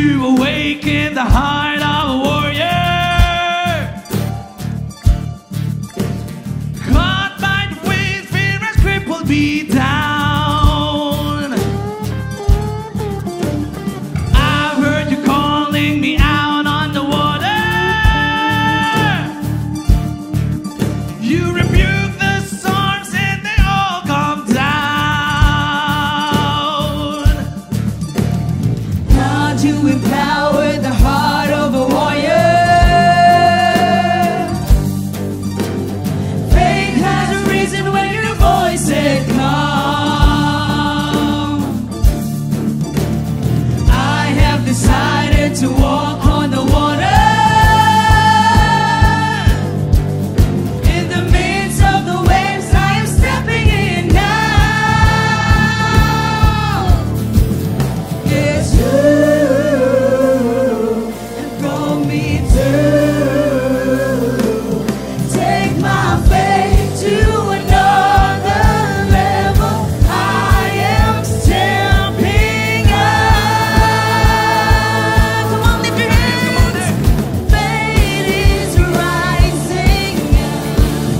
to awaken the heart of a warrior. Caught by the waves, fear has crippled me down. I've heard you calling me out on the water. You rebuke the storms and they all come down. God, you empower the heart of a warrior. Faith has arisen when your voice said come. I have decided to walk on the water. In the midst of the waves, I am stepping in now. Yes, you have brought me through. Take my faith to another level. I am stepping up. Come on, lift your hands. Faith is rising now.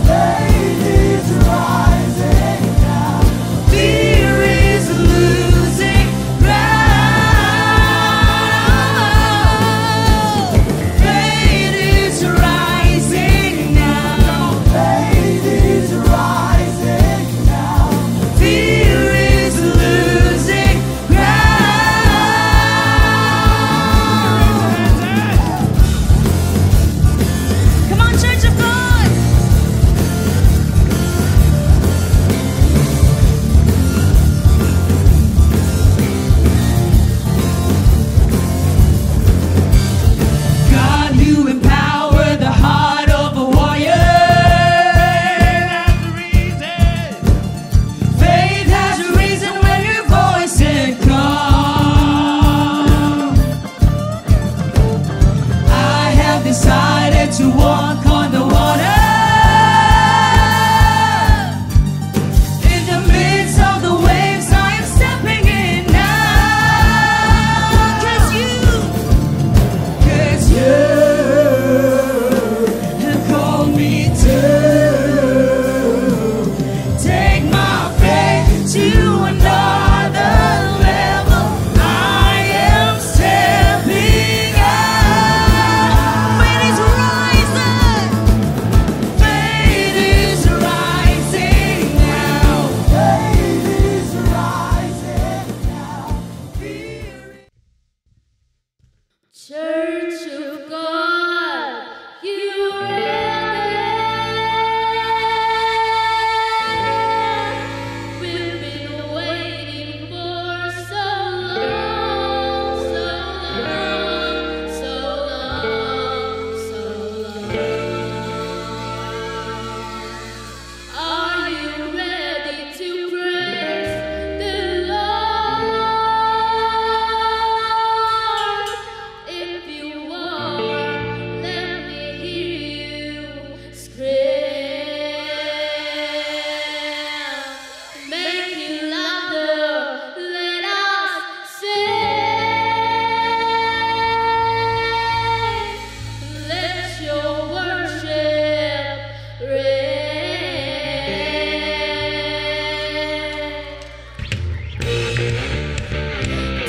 Faith is rising now. Fear is losing ground. Faith is rising now. Faith is rising now. Fear is losing ground. Come on, Church of God. God, you empower the heart of a warrior. That's the reason. Faith has arisen when your voice said come. I have decided to walk on the water. In the midst of the waves, I am stepping in now. 'Cause you have called me to take my faith to another level. I am stepping up. Faith is rising. Faith is rising now. Faith is rising now. Church of God, you ready? We've been waiting for so long, so long, so long, so long. Are you ready to praise the Lord? If you are, let me hear you scream. Make it louder, let us sing. Let your worship ring.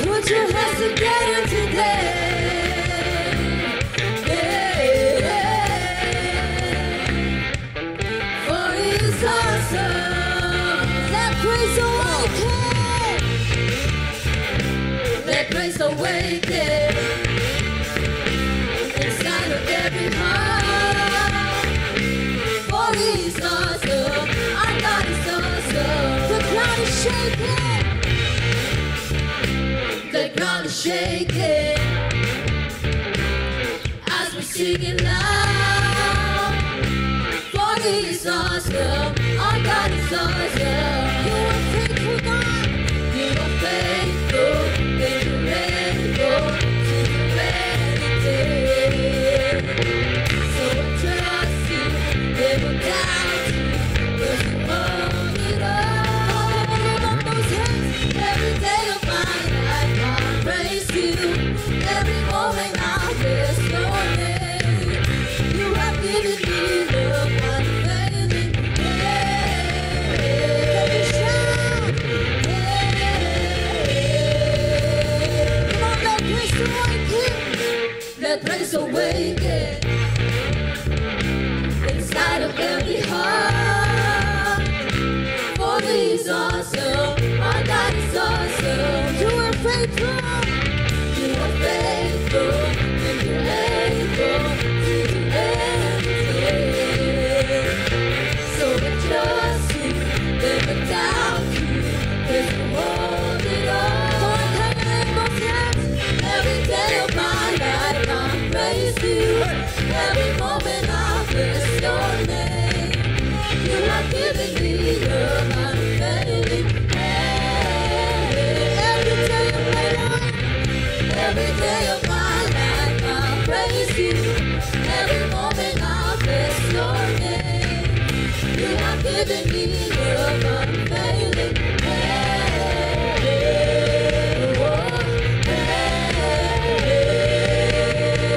Put your hands together today. For He is awesome. Let praise awaken. Let praise awaken inside of every heart. For He is awesome. Our God is awesome. The ground is shaking. The ground is shaking as we sing it loud. For He is awesome, our God is awesome. You are faithful, God. You are faithful, and you're able to do anything. So I trust you, never doubt you, 'cause you own it all. Lift up those hands every day of my life. I praise you. praise awaken inside of every heart. For He's awesome, our God is awesome. You are faithful, you are faithful, and you're able to do anything. So we trust you, never doubt you, 'cause you hold it all. So I'm hanging in both hands every day of my life. I praise you every moment I bless your name. You have given me love, I'm failing. Every day of my life, every day of my life, I praise you. Every moment I bless your name. You have given me love, I'm failing.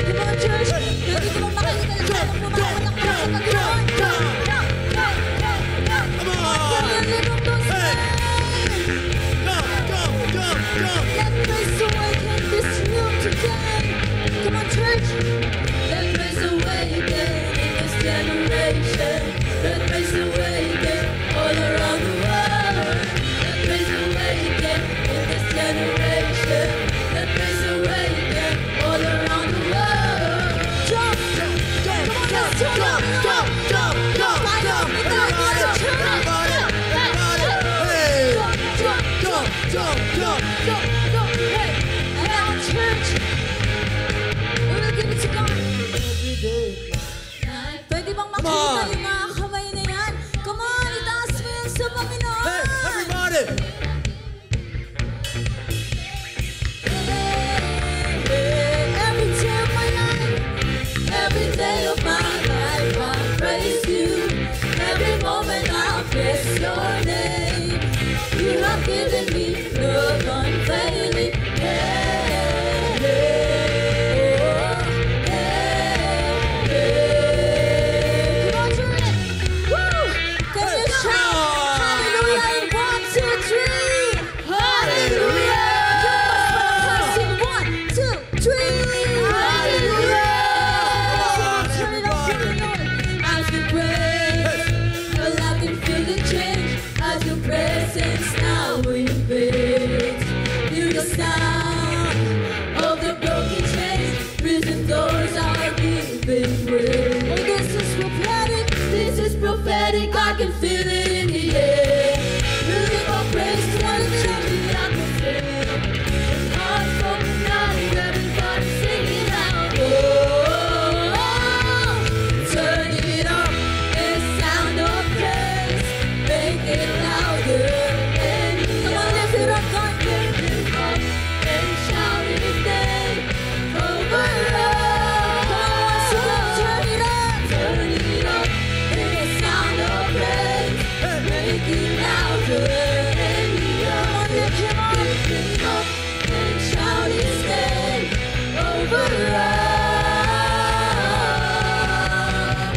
Come on, church. Hindi ko lang nakikita yung sarap mo, makawanak pa sa Panginoon. Let praise awaken this room today. Come on, church. Let praise awaken in this generation. Let praise awaken all around the world. Let praise awaken in this generation. Let praise awaken all around the world. Jump, jump, jump, come on, let's turn up. Jump, jump, jump, jump, everybody, everybody, jump, jump, jump, jump, hey. And now, church, we're gonna give it to God. Pwede bang makita yung mga kamay na yan? Come on, itaas mo yan sa Panginoon. Hey, everybody! Every day of my life, every day of my life, I praise you. Every moment I bless your name. You have given me love unfailing. Come on, church. Woo! Can you shout hallelujah in 1, 2, 3? Hallelujah! You must wanna sing 1, 2, 3. Hallelujah! Turn it up, turn it on. As we praise, well, I can feel the change. As your presence now invades. Hear the sound of the broken chains. Prison doors are giving way. Oh, this is prophetic. This is prophetic. I can feel it in the air. Moving my praise to the changing atmosphere. It's hard for me now. Everybody sing it out. Oh, turn it up. The sound of praise. Make it louder. Come on, lift it up, God. Lift it up and shout His name over us. Come on, turn it up. Turn it up. The sound of praise. Make it louder. Come on, lift Him up. Lift it up and shout His name over us.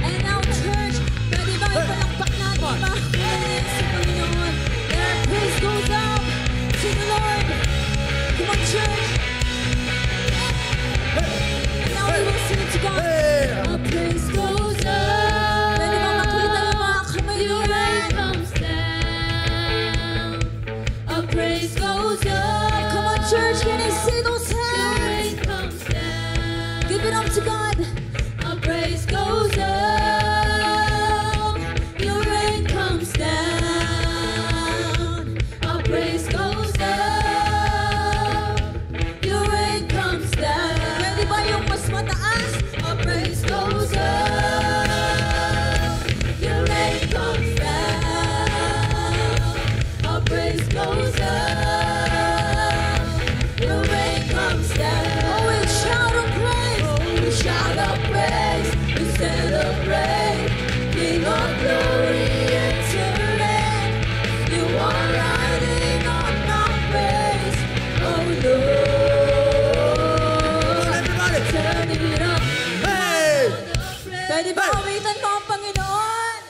And now, church, pwede ba ipalakpak natin mga kamay sa Panginoon? Their praise goes up to the Lord. Come on, church. And now we will sing to God. Our praise goes up. Pwede ba makita yung mga kamay Your nila? rain comes down. Our praise goes up. Come on, church, can I see those Your hands? rain comes down. Give it up to God. Our praise goes up. Your rain comes down. Our praise goes up. Your rain comes down. Pwede ba yung mas mataas? Our praise goes up. Your rain comes down. Our praise goes up. Your rain comes down. Oh, we shout of praise. We shout of praise. We celebrate. King of glory, enter in. You are riding on our praise. Oh Lord. Everybody! Turn it up. Hey! Pwede ba umitan mo ang Panginoon?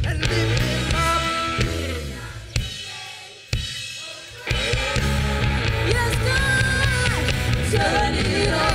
And lift Him up! Yes, God! Turn it up.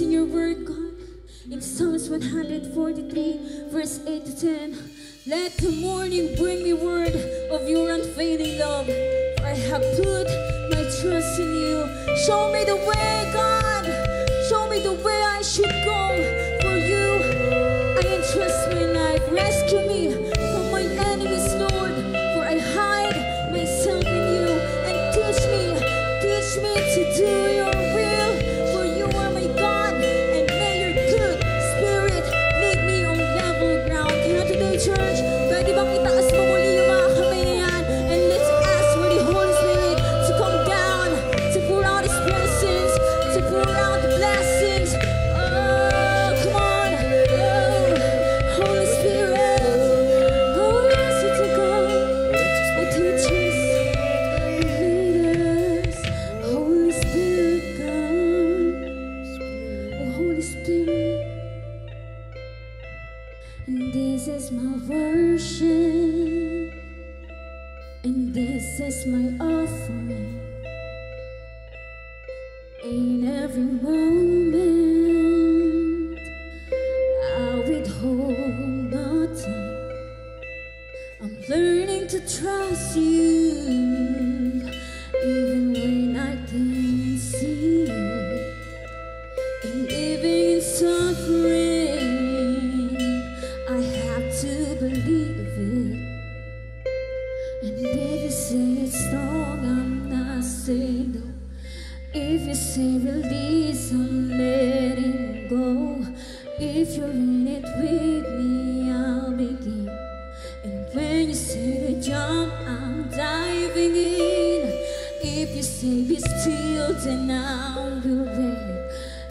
says in your word, God, in Psalms 143, verse 8 to 10, let the morning bring me word of your unfailing love, for I have put my trust in you. Show me the way, God. Show me the way I should go. For you, I entrust my life. Rescue me from my enemies, Lord, for I hide myself in you. And teach me to do your will, for you are my God. And may your good spirit lead me on level ground. Kaya today, church, pwede bang itaas mo muli yung mga kamay na yan? And let's ask for the Holy Spirit to come down, to pour out His presence, to pour out the blessings. Oh, come on. Oh, Holy Spirit. Oh, yes, it's a God. Oh, teach us, lead us. Holy Spirit, come. Oh, Holy Spirit. And this is my worship, and this is my offering. In every moment, I withhold nothing. I'm learning to trust you, even when I can't see it. And living in suffering, I have to believe it. And if you say it's wrong, I'm not saying no. If you say release, I'm letting go. If you're in it with me, I'll begin. And when you say to jump, I'm diving in. If you say be still, then I will wait.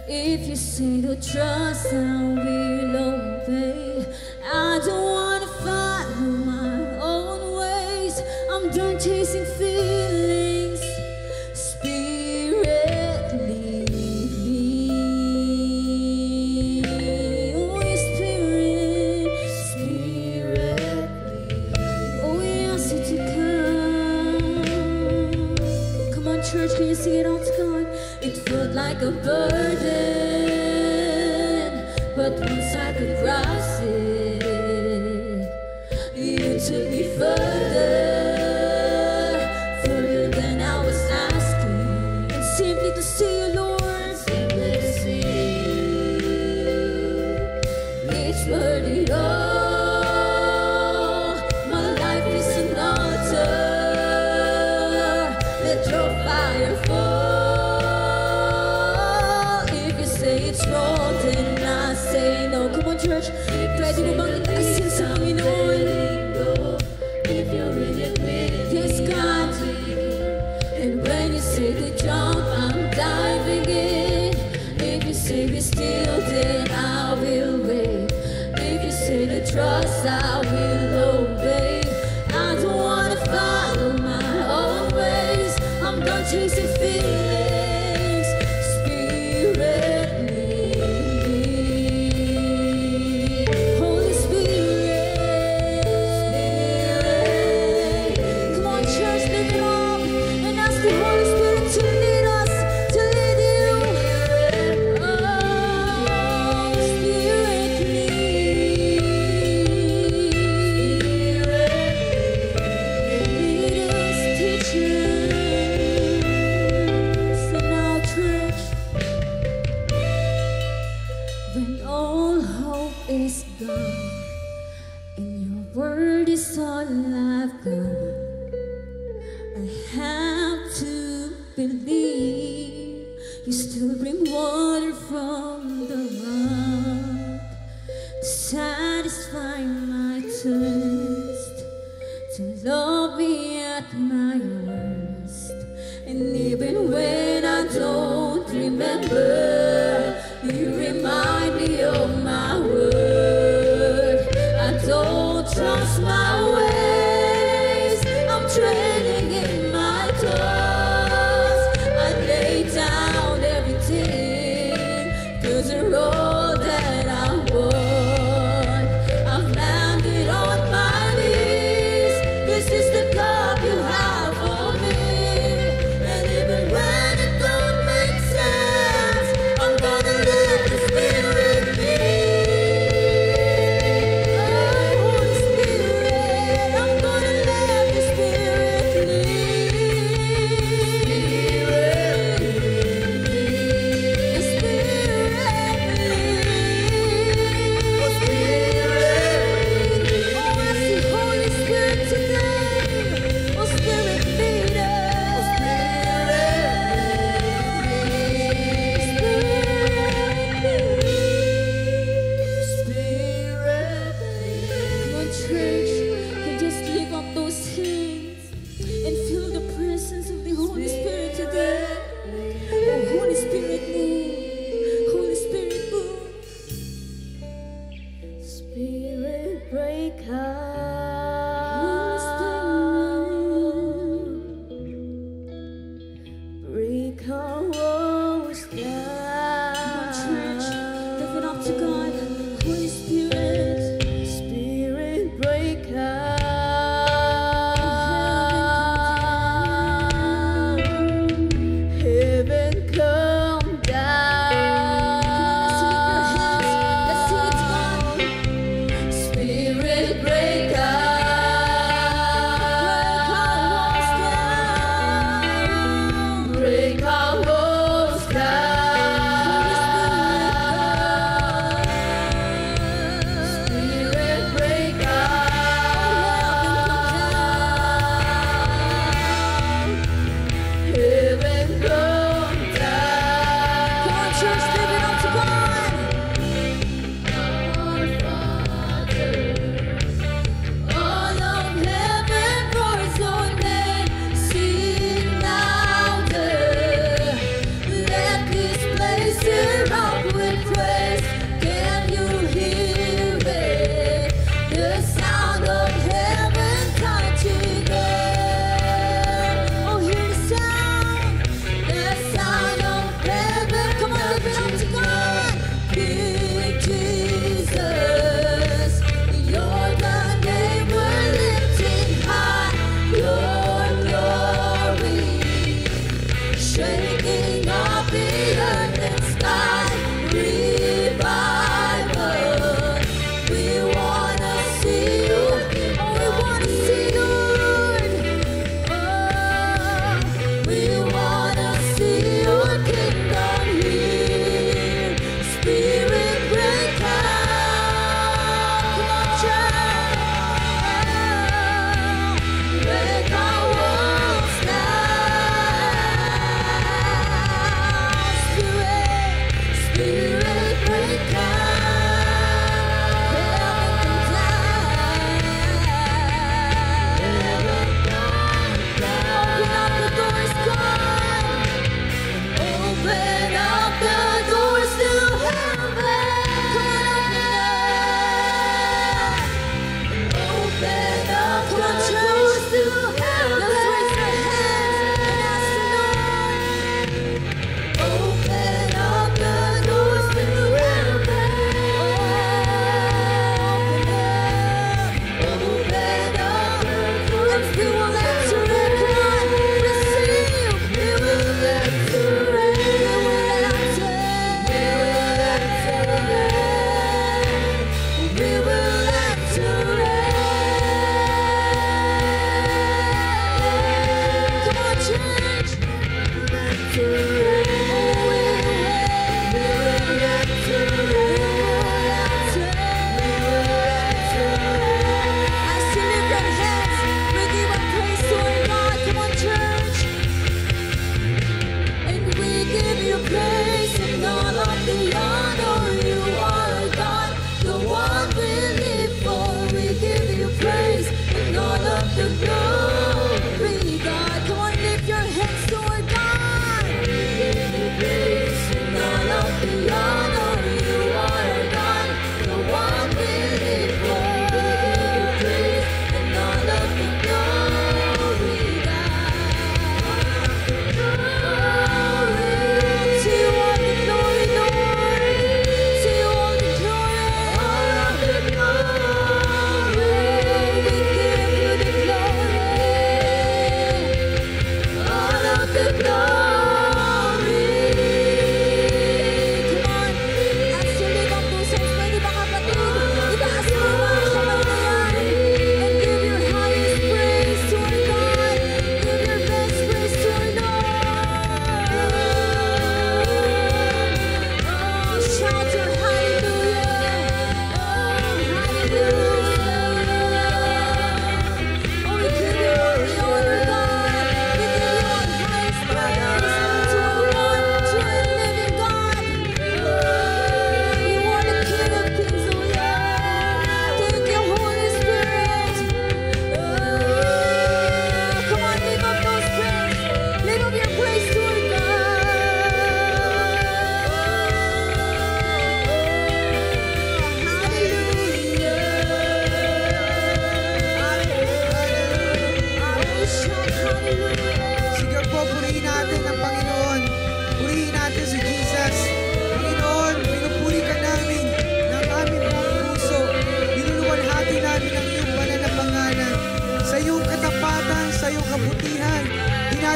If you say to trust, I will obey. I don't want to follow my own ways. I'm done chasing feelings. Spirit, lead me. Oh, Spirit, Spirit, oh, yes, it's you come. Come on, church, can you sing it out to God? It felt like a burden, but once I could cross it, you took me further than I was asking. And simply to see you, Lord, simply to see you, it's worth it all. My life is an altar. Let your fire fall. If you say it's wrong, then I say no. Come on, church, pwede mo bang itaasin sa Panginoon? If you're in it with yes, God. And when you say to jump, I'm diving in. If you say be still, then I will wait. If you say to trust, I will obey. I don't want to follow my own ways. I'm done chasing feelings. Spirit, lead me. Holy Spirit, come on, church, lift it up and ask the Holy Spirit to lead us, to lead you. Oh, Spirit, lead us, teach us. And now, church, when all hope is gone and your word is all I've got, I have to believe you still bring water from the rock to satisfy my thirst, to love me at my worst. And even when I don't remember, you remind me of my word. I don't trust my ways. I'm treading in my thoughts. I lay down everything, 'cause you're all that I want. I've landed on my knees. This is the cup you have for me. And even when it don't make sense, I'm gonna live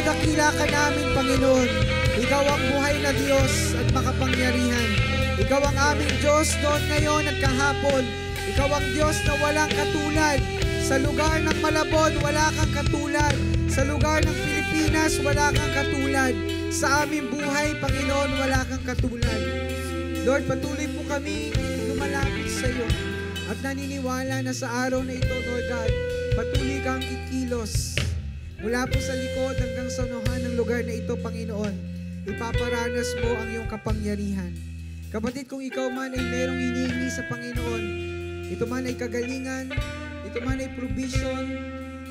Dinadakila ka namin, Panginoon. Ikaw ang buhay na Diyos at makapangyarihan. Ikaw ang aming Diyos noon, ngayon at kahapon. Ikaw ang Diyos na walang katulad. Sa lugar ng Malabon, wala kang katulad. Sa lugar ng Pilipinas, wala kang katulad. Sa aming buhay, Panginoon, wala kang katulad. Lord, patuloy po kami lumalapit sa iyo. At naniniwala na sa araw na ito, Lord God, patuloy kang kikilos. Mula po sa likod hanggang sa unahan ng lugar na ito, Panginoon, ipaparanas mo ang iyong kapangyarihan. Kapatid, kung ikaw man ay merong hinihingi sa Panginoon, ito man ay kagalingan, ito man ay provision,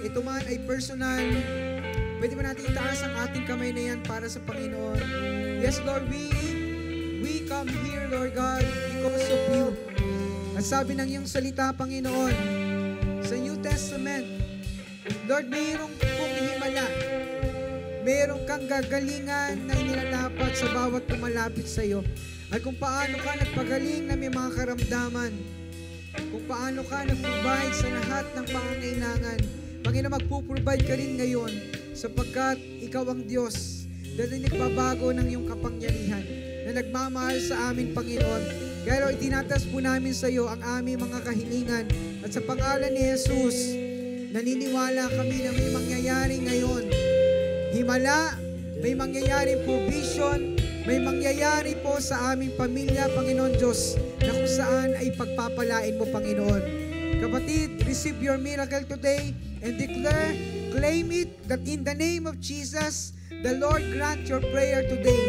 ito man ay personal, pwede ba natin itaas ang ating kamay na yan para sa Panginoon? Yes, Lord, we come here, Lord God, because of you. At sabi ng iyong salita, Panginoon, sa New Testament, Lord, mayroong kong himala. Mayroong kang gagalingan na inilalapat sa bawat pumalapit sa iyo. At kung paano ka nagpagaling na may mga karamdaman, kung paano ka nag-provide sa lahat ng pangangailangan, Panginoon, magpuprovide ka rin ngayon sapagkat ikaw ang Diyos na nagbabago ng iyong kapangyarihan, na nagmamahal sa amin, Panginoon. Kaya Lord, itinatas po namin sa iyo ang aming mga kahilingan. At sa pangalan ni Jesus, naniniwala kami na may mangyayari ngayon. Himala, may mangyayari provision, may mangyayari po sa aming pamilya, Panginoon Diyos, na kung saan ay pagpapalain mo, Panginoon. Kapatid, receive your miracle today and declare, claim it, that in the name of Jesus, the Lord grant your prayer today.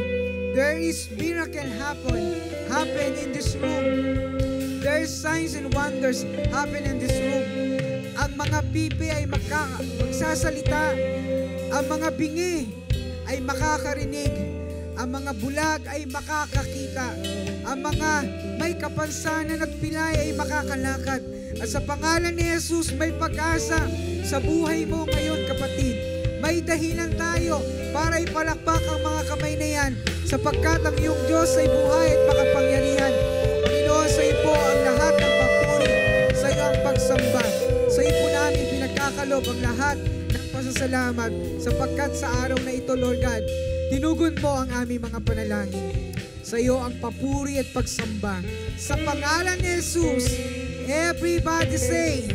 There is miracle happen in this room. There is signs and wonders happen in this room. Ang mga pipi ay magsasalita. Ang mga bingi ay makakarinig. Ang mga bulag ay makakakita. Ang mga may kapansanan at pilay ay makakalakad. At sa pangalan ni Jesus, may pag-asa sa buhay mo ngayon, kapatid. May dahilan tayo para ipalakpak ang mga kamay na yan, sapagkat ang iyong Diyos ay buhay at makapangyarihan. Panginoon, sa iyo po ang lahat ng papuri, sa iyo ang pagsamba. Sa iyo po namin pinagkakalob ang lahat ng pasasalamat, sapagkat sa araw na ito, Lord God, tinugon mo ang aming mga panalangin. Sa iyo ang papuri at pagsamba. Sa pangalan ni Jesus, everybody say,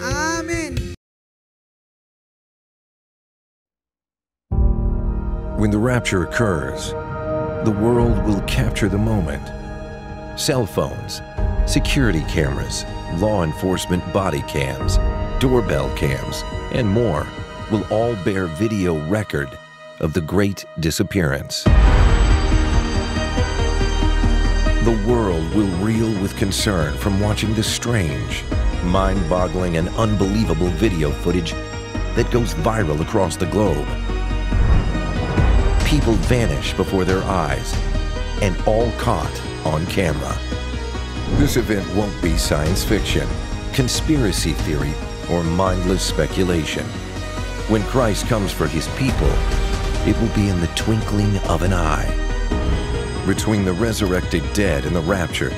Amen. When the rapture occurs, the world will capture the moment. Cell phones, security cameras, law enforcement body cams, doorbell cams, and more will all bear video record of the great disappearance. The world will reel with concern from watching the strange, mind-boggling, and unbelievable video footage that goes viral across the globe. People vanish before their eyes, and all caught on camera. This event won't be science fiction, conspiracy theory, or mindless speculation. When Christ comes for his people, it will be in the twinkling of an eye. Between the resurrected dead and the raptured,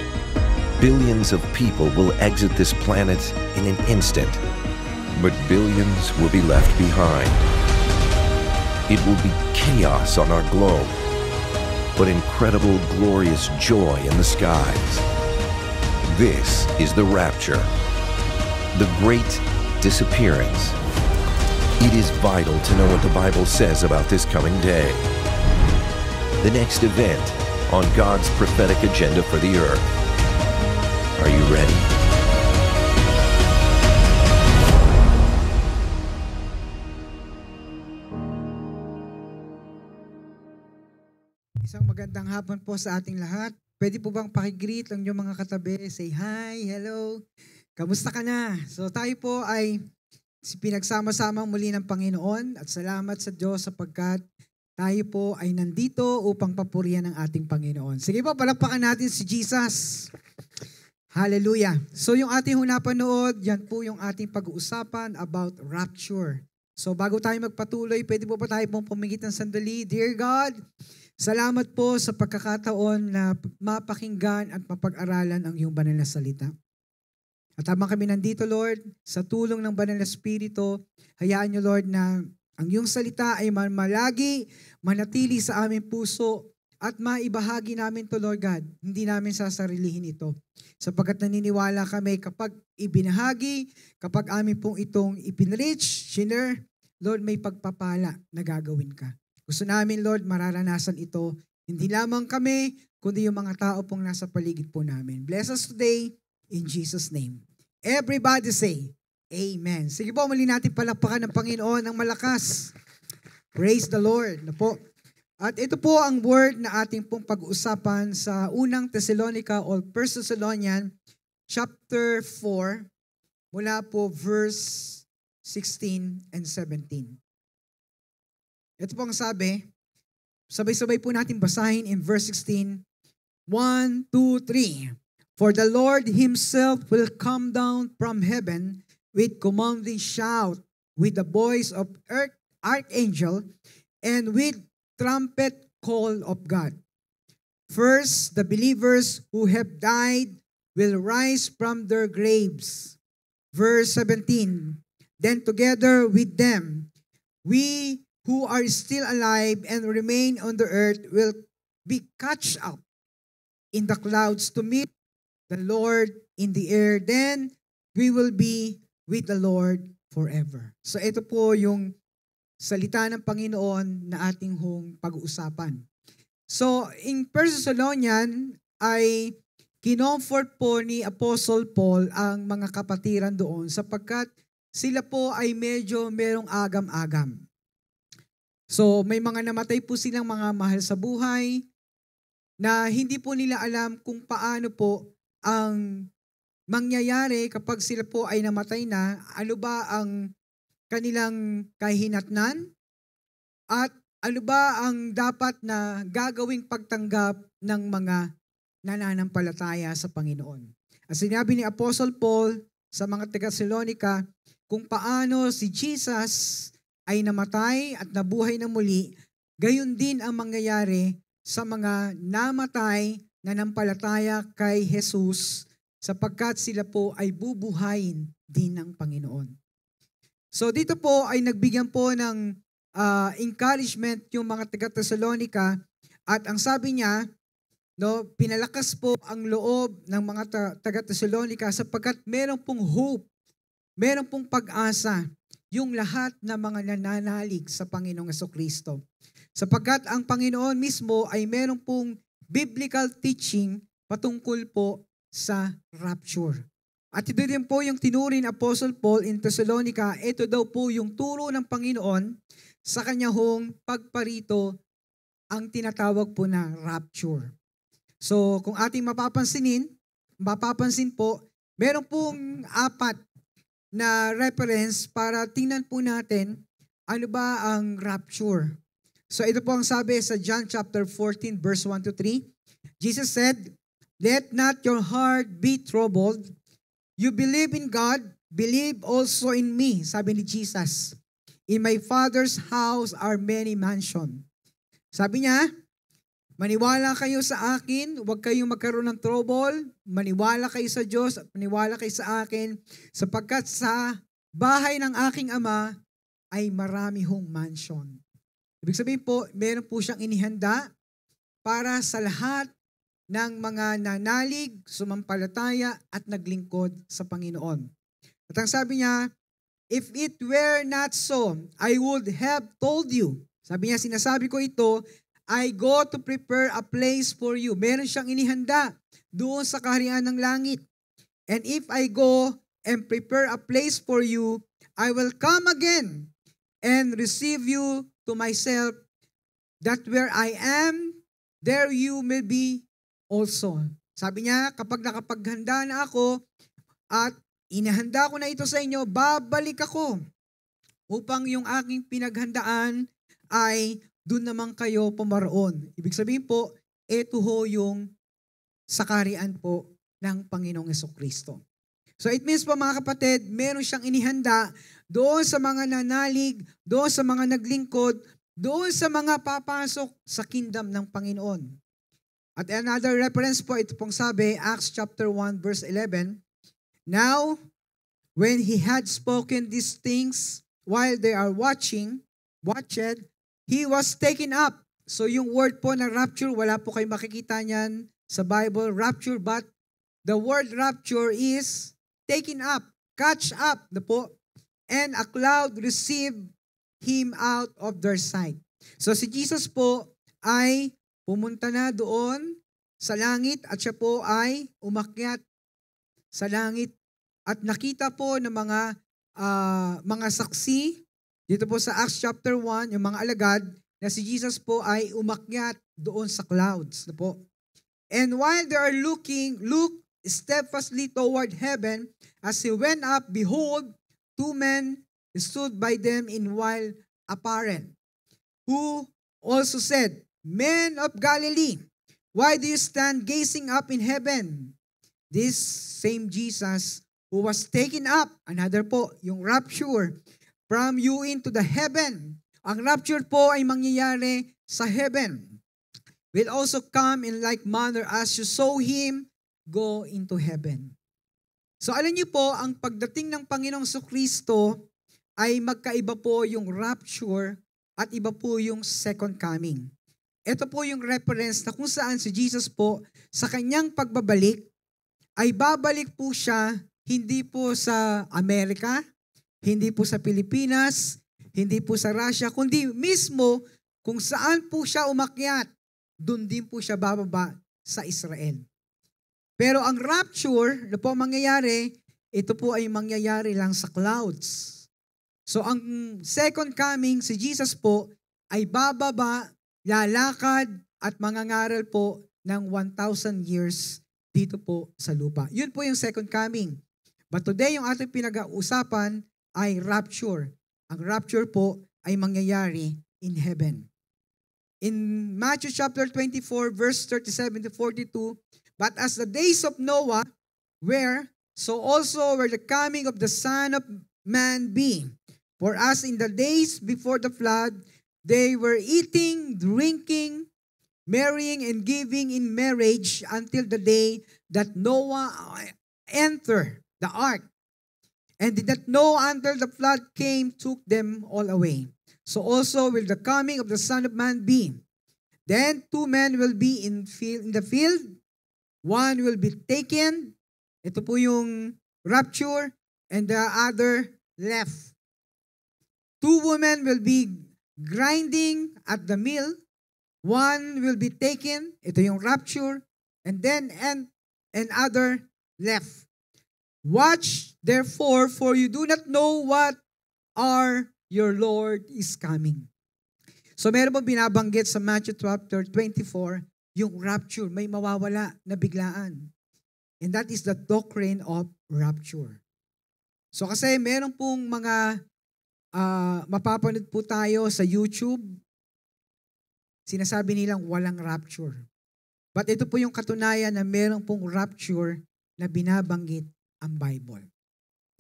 billions of people will exit this planet in an instant, but billions will be left behind. It will be chaos on our globe, but incredible, glorious joy in the skies. This is the rapture, the great disappearance. It is vital to know what the Bible says about this coming day. The next event on God's prophetic agenda for the earth. Are you ready? Isang magandang hapon po sa ating lahat. Pwede po bang pakigreet ang inyong mga katabi? Say hi, hello. Kamusta ka na? So tayo po ay pinagsama-sama muli ng Panginoon at salamat sa Diyos sapagkat tayo po ay nandito upang papurihan ang ating Panginoon. Sige po, palakpakan natin si Jesus. Hallelujah. So yung ating napanood, yan po yung ating pag-uusapan about rapture. So bago tayo magpatuloy, pwede po ba tayo pong pumigit ng sandali? Dear God, salamat po sa pagkakataon na mapakinggan at mapag-aralan ang iyong banal na salita. At habang kami nandito, Lord, sa tulong ng banal na Espiritu, hayaan niyo, Lord, na Ang iyong salita ay malagi, manatili sa aming puso at maibahagi namin to, Lord God. Hindi namin sasarilihin ito. Sapagkat naniniwala kami kapag ibinahagi, kapag amin pong itong ipinreach, share, Lord, may pagpapala na gagawin ka. Gusto namin, Lord, mararanasan ito. Hindi lamang kami, kundi yung mga tao pong nasa paligid po namin. Bless us today in Jesus' name. Everybody say, Amen. Sige po, muli natin palakpakan ng Panginoon ng malakas. Praise the Lord. Na po. At ito po ang word na ating pong pag-uusapan sa unang Thessalonica o 1 Thessalonians chapter 4 mula po verse 16 and 17. Ito po ang sabi, sabay-sabay po natin basahin in verse 16. 1, 2, 3. For the Lord Himself will come down from heaven with commanding shout, with the voice of archangel, and with trumpet call of God. First, the believers who have died will rise from their graves. Verse 17. Then together with them, we who are still alive and remain on the earth will be caught up in the clouds to meet the Lord in the air. Then we will be with the Lord forever. So ito po yung salita ng Panginoon na ating hong pag-uusapan. So in 1 Thessalonians ay kinomfort po ni Apostle Paul ang mga kapatiran doon sapagkat sila po ay medyo merong agam-agam. So may mga namatay po silang mga mahal sa buhay na hindi po nila alam kung paano po ang mangyayari kapag sila po ay namatay na, ano ba ang kanilang kahinatnan at ano ba ang dapat na gagawing pagtanggap ng mga nananampalataya sa Panginoon. At sinabi ni Apostle Paul sa mga taga-Thessalonica kung paano si Jesus ay namatay at nabuhay na muli, gayon din ang mangyayari sa mga namatay na nampalataya kay Jesus sapagkat sila po ay bubuhayin din ng Panginoon. So dito po ay nagbigyan po ng encouragement yung mga taga-Thessalonica at ang sabi niya, no, pinalakas po ang loob ng mga taga-Thessalonica sapagkat meron pong hope, meron pong pag-asa yung lahat ng mga nananalig sa Panginoong Jesucristo. Sapagkat ang Panginoon mismo ay meron pong biblical teaching patungkol po sa rapture. At ito din po yung tinurin Apostle Paul in Thessalonica, ito daw po yung turo ng Panginoon sa kanya hong pagparito ang tinatawag po na rapture. So kung ating mapapansin po, meron pong 4 na reference para tingnan po natin ano ba ang rapture. So ito po ang sabi sa John chapter 14 verse 1 to 3. Jesus said, "Let not your heart be troubled. You believe in God, believe also in me." Sabi ni Jesus. "In my Father's house are many mansions." Sabi niya, maniwala kayo sa akin, huwag kayong magkaroon ng trouble, maniwala kayo sa Diyos at maniwala kayo sa akin, sapagkat sa bahay ng aking Ama ay marami hong mansion. Ibig sabihin po, meron po siyang inihanda para sa lahat ng mga nanalig, sumampalataya at naglingkod sa Panginoon. At ang sabi niya, "If it were not so, I would have told you." Sabi niya, sinasabi ko ito, "I go to prepare a place for you." Meron siyang inihanda doon sa kaharian ng langit. "And if I go and prepare a place for you, I will come again and receive you to myself, that where I am, there you may be also." Sabi niya, kapag nakapaghanda na ako at inihanda ko na ito sa inyo, babalik ako upang yung aking pinaghandaan ay doon naman kayo pumaroon. Ibig sabihin po, ito ho yung sakarian po ng Panginoong Jesucristo. So it means po mga kapatid, meron siyang inihanda doon sa mga nanalig, doon sa mga naglingkod, doon sa mga papasok sa kingdom ng Panginoon. At another reference po, ito pong sabi, Acts chapter 1 verse 11, "Now, when he had spoken these things while they are watching, watched, He was taken up. So yung word po na rapture, wala po kayo makikita niyan sa Bible, rapture, but the word rapture is taken up, catch up na po, and a cloud received Him out of their sight. So si Jesus po ay pumunta na doon sa langit at siya po ay umakyat sa langit at nakita po ng mga saksi dito po sa Acts chapter 1, yung mga alagad na si Jesus po ay umakyat doon sa clouds na po. And while they are look steadfastly toward heaven, as He went up, behold, two men stood by them in white apparel, who also said, Men of Galilee, why do you stand gazing up in heaven? This same Jesus who was taken up, another po, yung rapture, from you into the heaven. Ang rapture po ay mangyayari sa heaven. Will also come in like manner as you saw Him go into heaven. So alam niyo po, ang pagdating ng Panginoong Kristo ay magkaiba po yung rapture at iba po yung second coming. Ito po yung reference na kung saan si Jesus po sa kanyang pagbabalik ay babalik po siya hindi po sa Amerika, hindi po sa Pilipinas, hindi po sa Russia, kundi mismo kung saan po siya umakyat, doon din po siya bababa sa Israel. Pero ang rapture na po mangyayari, ito po ay mangyayari lang sa clouds. So ang second coming, si Jesus po ay bababa, lalakad at mangangaral po ng 1,000 years dito po sa lupa. Yun po yung second coming. But today, yung ating pinag-uusapan ay rapture. Ang rapture po ay mangyayari in heaven. In Matthew chapter 24, verse 37 to 42, But as the days of Noah were, so also were the coming of the Son of Man be. For as in the days before the flood, they were eating, drinking, marrying, and giving in marriage until the day that Noah entered the ark, and did not know until the flood came, took them all away. So also will the coming of the Son of Man be. Then two men will be in the field, one will be taken, ito po yung rapture, and the other left. Two women will be grinding at the mill, one will be taken, ito yung rapture, and then other left. Watch, therefore, for you do not know what hour your Lord is coming. So meron po binabanggit sa Matthew chapter 24, yung rapture, may mawawala na biglaan. And that is the doctrine of rapture. So kasi meron pong mga mapapanood po tayo sa YouTube, sinasabi nilang walang rapture. But ito po yung katunayan na meron pong rapture na binabanggit ang Bible.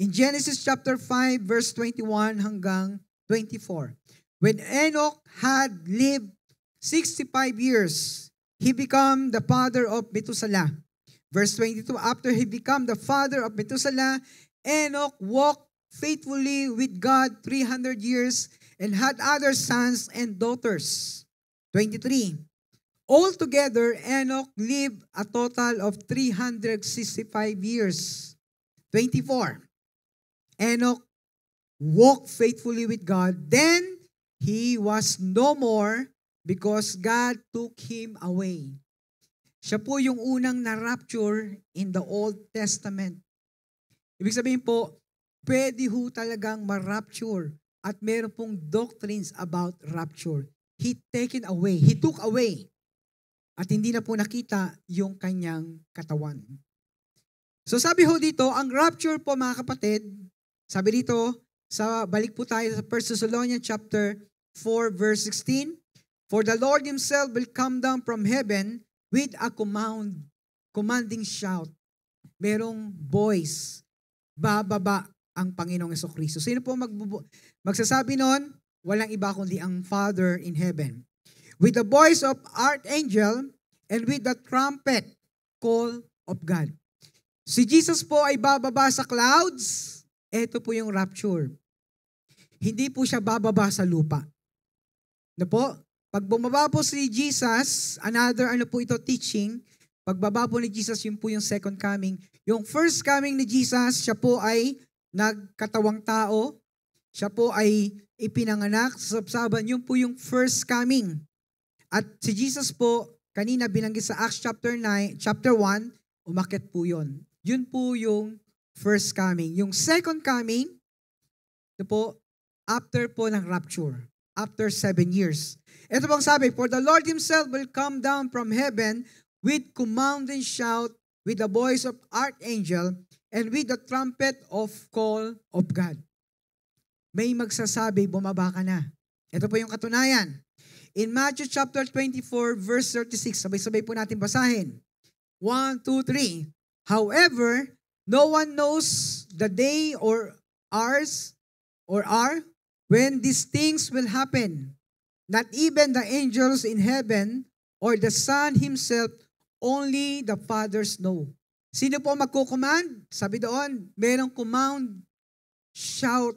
In Genesis chapter 5 verse 21 hanggang 24. When Enoch had lived 65 years, he became the father of Methuselah. Verse 22, after he became the father of Methuselah, Enoch walked faithfully with God 300 years and had other sons and daughters. 23, altogether Enoch lived a total of 365 years. 24, Enoch walked faithfully with God. Then he was no more because God took him away. Siya po yung unang na-rapture in the Old Testament. Ibig sabihin po, pwede ho talagang ma-rapture at meron pong doctrines about rapture. He taken away. He took away. At hindi na po nakita yung kanyang katawan. So sabi ho dito, ang rapture po mga kapatid, sabi dito, balik po tayo sa 1 Thessalonians chapter 4 verse 16, For the Lord Himself will come down from heaven with a commanding shout. Merong voice, bababa ang Panginoong Jesucristo. Sino po magsasabi nun? Walang iba kundi ang Father in heaven. With the voice of archangel and with the trumpet call of God. Si Jesus po ay bababa sa clouds. Ito po yung rapture. Hindi po siya bababa sa lupa. Na po, pag bumaba po si Jesus, another teaching, pagbaba po ni Jesus, yun po yung second coming. Yung first coming ni Jesus, siya po ay nagkatawang tao, siya po ay ipinanganak sa sabsaban, yun po yung first coming. At si Jesus po, kanina binanggit sa Acts chapter 1, umakyat po yun. Yun po yung first coming. Yung second coming, ito po, after po ng rapture, after 7 years. Ito pong sabi, for the Lord Himself will come down from heaven with command and shout, with the voice of archangel, and with the trumpet of call of God. May magsasabi, bumaba ka na. Ito po yung katunayan. In Matthew chapter 24, verse 36, sabay-sabay po natin basahin. 1, 2, 3. However, no one knows the day or hours or hour when these things will happen. Not even the angels in heaven or the Son Himself, only the Fathers know. Sino po magkukommand? Sabi doon, merong command, shout,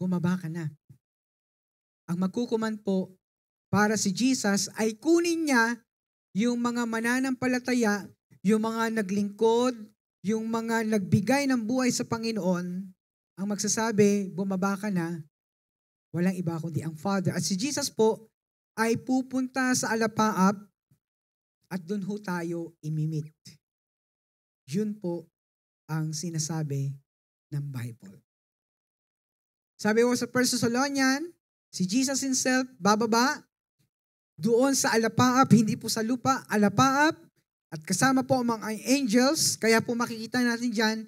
bumaba ka na. Ang magkukommand po para si Jesus ay kunin niya yung mga mananampalataya, yung mga naglingkod, yung mga nagbigay ng buhay sa Panginoon, ang magsasabi, bumaba ka na, walang iba kundi ang Father. At si Jesus po ay pupunta sa alapaap at doon ho tayo imimit. Yun po ang sinasabi ng Bible. Sabi ko sa 1 Thessalonians, si Jesus Himself bababa doon sa alapaap, hindi po sa lupa, alapaap, at kasama po ang mga angels, kaya po makikita natin dyan,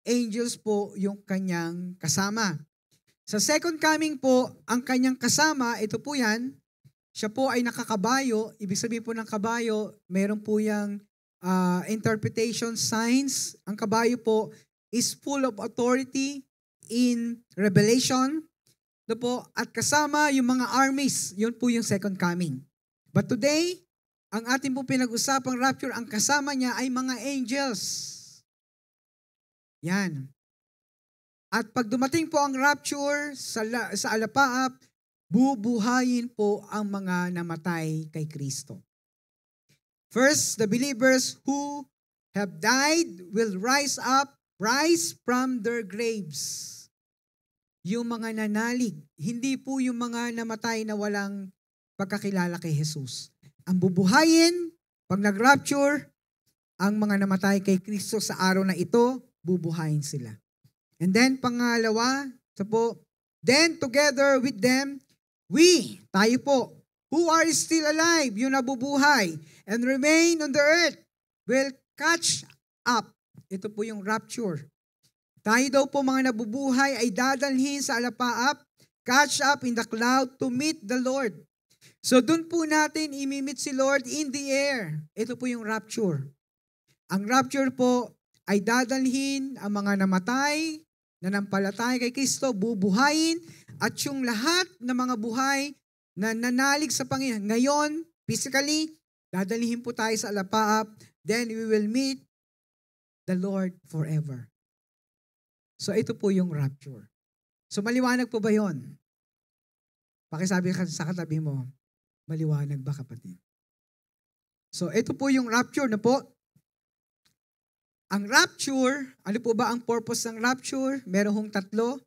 angels po yung kanyang kasama. Sa second coming po, ang kanyang kasama, ito po yan, siya po ay nakakabayo, ibig sabihin po ng kabayo, meron po yung interpretation signs. Ang kabayo po is full of authority in revelation. Ito po, at kasama yung mga armies, yun po yung second coming. But today, ang ating po pinag-usapang rapture, ang kasama niya ay mga angels. Yan. At pag dumating po ang rapture sa alapaap, bubuhayin po ang mga namatay kay Kristo. First, the believers who have died will rise from their graves. Yung mga nanalig, hindi po yung mga namatay na walang pagkakilala kay Jesus. Ang bubuhayin, pag nag-rapture, ang mga namatay kay Kristo sa araw na ito, bubuhayin sila. And then, pangalawa, then together with them, tayo po, who are still alive, yung nabubuhay, and remain on the earth, will catch up. Ito po yung rapture. Tayo daw po mga nabubuhay ay dadalhin sa alapaap, catch up in the cloud to meet the Lord. So dun po natin imimit si Lord in the air. Ito po yung rapture. Ang rapture po ay dadalhin ang mga namatay, nanampalataya kay Kristo, bubuhayin, at yung lahat ng mga buhay na nanalig sa Panginoon. Ngayon, physically, dadalhin po tayo sa alapaap, then we will meet the Lord forever. So ito po yung rapture. So maliwanag po ba yun? Pakisabi ka sa katabi mo, maliwanag ba kapatid? So ito po yung rapture na po. Ang rapture, ano po ba ang purpose ng rapture? Meron hong tatlo.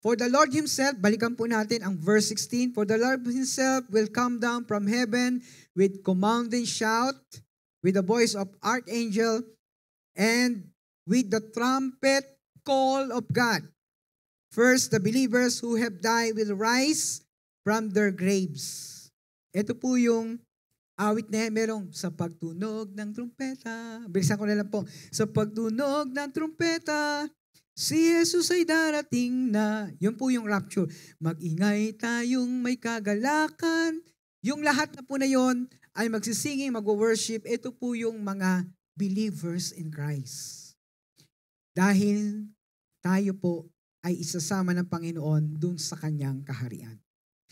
For the Lord Himself, balikan po natin ang verse 16, for the Lord Himself will come down from heaven with command and shout, with the voice of archangel, and with the trumpet call of God. First, the believers who have died will rise from their graves. Ito po yung awit na yan, merong sa pagtunog ng trumpeta. Bilisan ko na lang po. Sa pagtunog ng trumpeta, si Jesus ay darating na. Yun po yung rapture. Mag-ingay tayong may kagalakan. Yung lahat na po na yun ay magsisinging, mag-worship. Ito po yung mga believers in Christ. Dahil tayo po ay isasama ng Panginoon dun sa kanyang kaharian.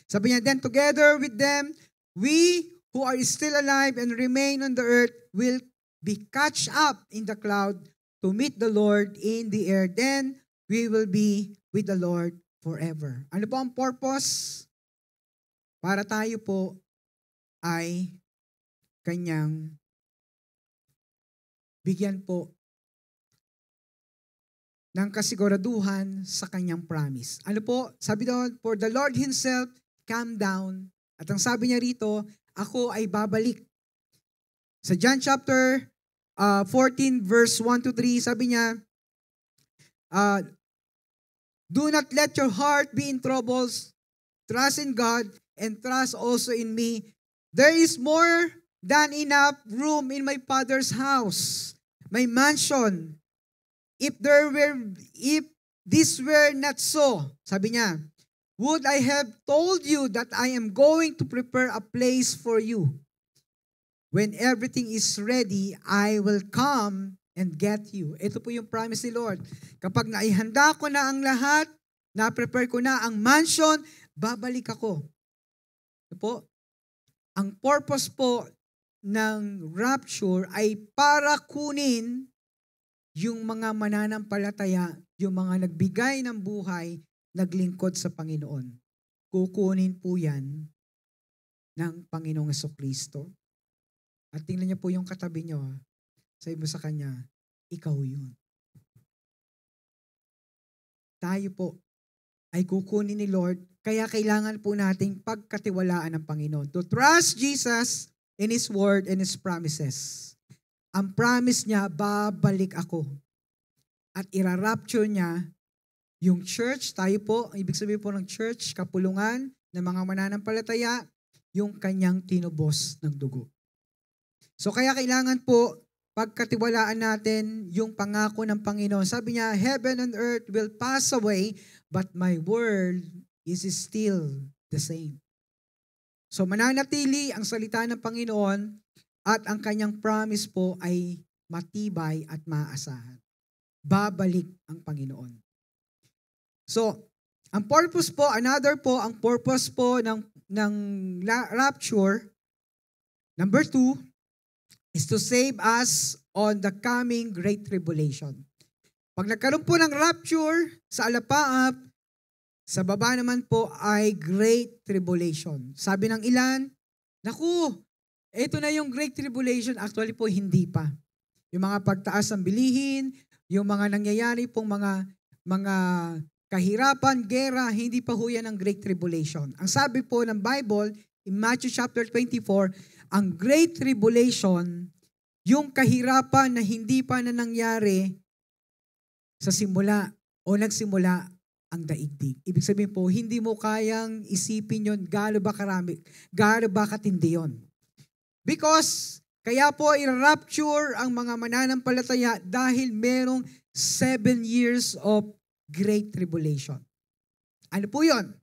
Sabi niya, then together with them, we who are still alive and remain on the earth will be catch up in the cloud to meet the Lord in the air. Then we will be with the Lord forever. Ano po ang purpose para tayo po ay kanyang bigyan po ng kasiguraduhan sa kanyang promise. Ano po? Sabi doon, for the Lord Himself come down. At ang sabi niya rito, ako ay babalik. Sa John chapter 14 verse 1 to 3, sabi niya, do not let your heart be in troubles. Trust in God and trust also in me. There is more than enough room in my Father's house, my mansion. If this were not so, sabi niya, would I have told you that I am going to prepare a place for you? When everything is ready, I will come and get you. Ito po yung promise ni Lord. Kapag naihanda ko na ang lahat, na-prepare ko na ang mansion, babalik ako. Ito po, ang purpose po ng rapture ay para kunin yung mga mananampalataya, yung mga nagbigay ng buhay, naglingkod sa Panginoon. Kukunin po yan ng Panginoong Jesucristo. At tingnan niyo po yung katabi niyo. Sabi mo sa kanya, ikaw yun. Tayo po ay kukunin ni Lord, kaya kailangan po nating pagkatiwalaan ng Panginoon. To trust Jesus in His Word and His promises. Ang promise niya, babalik ako. At irarapture niya yung church, tayo po, ang ibig sabihin po ng church, kapulungan ng mga mananampalataya, yung kanyang tinubos ng dugo. So kaya kailangan po, pagkatiwalaan natin yung pangako ng Panginoon. Sabi niya, heaven and earth will pass away, but my word is still the same. So mananatili ang salita ng Panginoon at ang kanyang promise po ay matibay at maaasahan. Babalik ang Panginoon. So, ang purpose po, ang purpose po ng rapture, number 2, is to save us on the coming great tribulation. Pag nagkaroon po ng rapture sa alapaap, sa baba naman po ay great tribulation. Sabi ng ilan, naku, ito na yung great tribulation. Actually po, hindi pa. Yung mga pagtaas ng bilihin, yung mga nangyayari pong mga kahirapan, gera, hindi pa ho yan ang great tribulation. Ang sabi po ng Bible, in Matthew chapter 24, ang great tribulation, yung kahirapan na hindi pa na nangyari sa simula o nagsimula ang daigdig. Ibig sabihin po, hindi mo kayang isipin yun, gaano ba karami, gaano ba katindi yun. Because, kaya po i-rapture ang mga mananampalataya dahil merong 7 years of great tribulation. Ano po yun?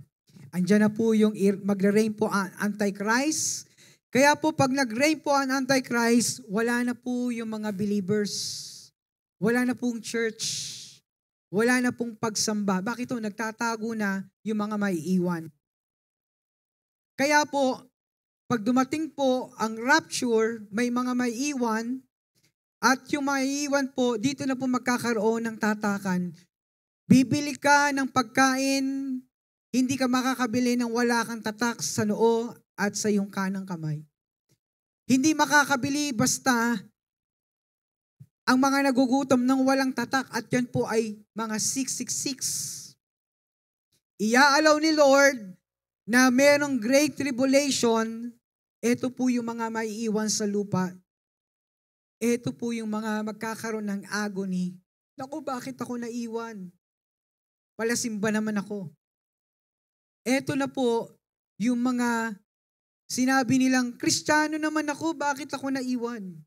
Andiyan na po yung magra-reign po ang Antichrist. Kaya po pag nag-reign po ang Antichrist, wala na po yung mga believers. Wala na pong church. Wala na pong pagsamba. Bakit ito? Nagtatago na yung mga maiiwan. Kaya po, pag dumating po ang rapture, may mga maiiwan at yung maiiwan po, dito na po magkakaroon ng tatakan. Bibili ka ng pagkain, hindi ka makakabili ng wala kang tatak sa noo at sa iyong kanang kamay. Hindi makakabili basta ang mga nagugutom ng walang tatak at yan po ay mga 666. Iaalaw ni Lord na merong great tribulation, ito po yung mga maiiwan sa lupa. Ito po yung mga magkakaroon ng agony. Naku, bakit ako naiwan? Palasimba naman ako. Ito na po yung mga sinabi nilang, Kristiyano naman ako, bakit ako naiwan?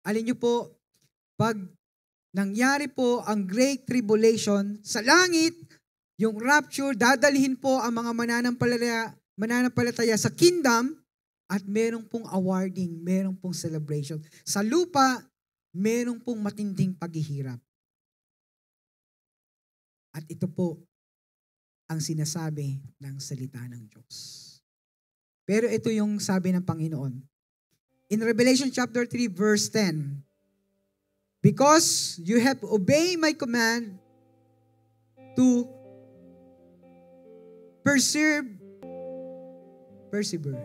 Alin niyo po, pag nangyari po ang Great Tribulation sa langit, yung rapture, dadalhin po ang mga mananampalataya sa kingdom at merong pong awarding, merong pong celebration. Sa lupa, merong pong matinding paghihirap. At ito po ang sinasabi ng salita ng Diyos. Pero ito yung sabi ng Panginoon. In Revelation chapter 3 verse 10, because you have obeyed my command to persevere.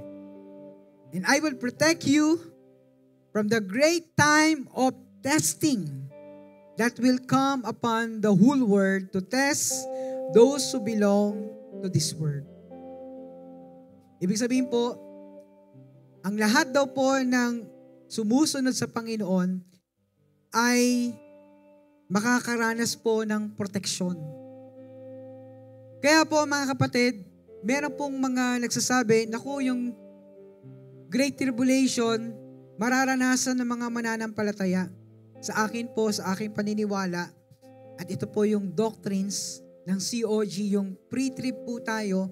And I will protect you from the great time of testing that will come upon the whole world to test those who belong to this world. Ibig sabihin po, ang lahat daw po ng sumusunod sa Panginoon ay makakaranas po ng proteksyon. Kaya po mga kapatid, meron pong mga nagsasabi, naku, yung Great Tribulation, mararanasan ng mga mananampalataya. Sa akin po, sa aking paniniwala, at ito po yung doctrines ng COG, yung pre-trib po tayo,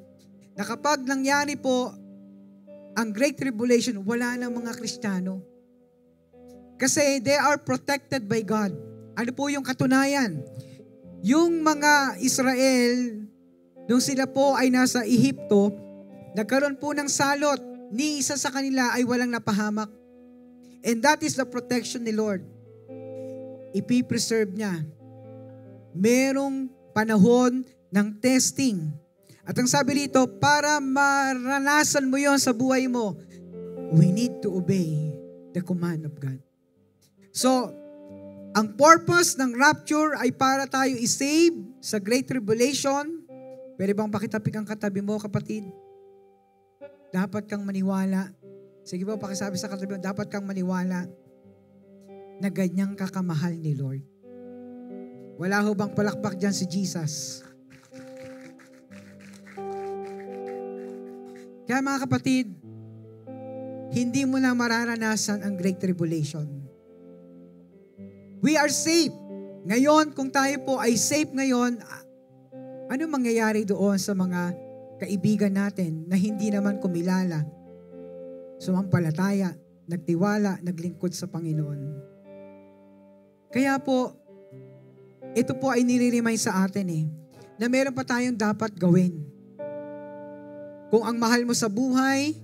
na kapag nangyari po ang Great Tribulation, wala na mga Kristiyano. Kasi they are protected by God. Ano po yung katunayan? Yung mga Israel, nung sila po ay nasa Ehipto, nagkaroon po ng salot, ni isa sa kanila ay walang napahamak. And that is the protection ni Lord. Ipipreserve niya. Merong panahon ng testing. At ang sabi dito, para maranasan mo yon sa buhay mo, we need to obey the command of God. So, ang purpose ng rapture ay para tayo i-save sa Great Tribulation. Pwede bang pakitapik ang katabi mo, kapatid? Dapat kang maniwala. Sige po, pakisabi sa katabi mo, dapat kang maniwala na ganyang kakamahal ni Lord. Wala ho bang palakpak dyan si Jesus? Kaya mga kapatid, hindi mo na mararanasan ang Great Tribulation. We are safe. Ngayon, kung tayo po ay safe ngayon, ano mangyayari doon sa mga kaibigan natin na hindi naman kumilala, sumampalataya, nagtiwala, naglingkod sa Panginoon? Kaya po, ito po ay nire-remind sa atin na meron pa tayong dapat gawin. Kung ang mahal mo sa buhay,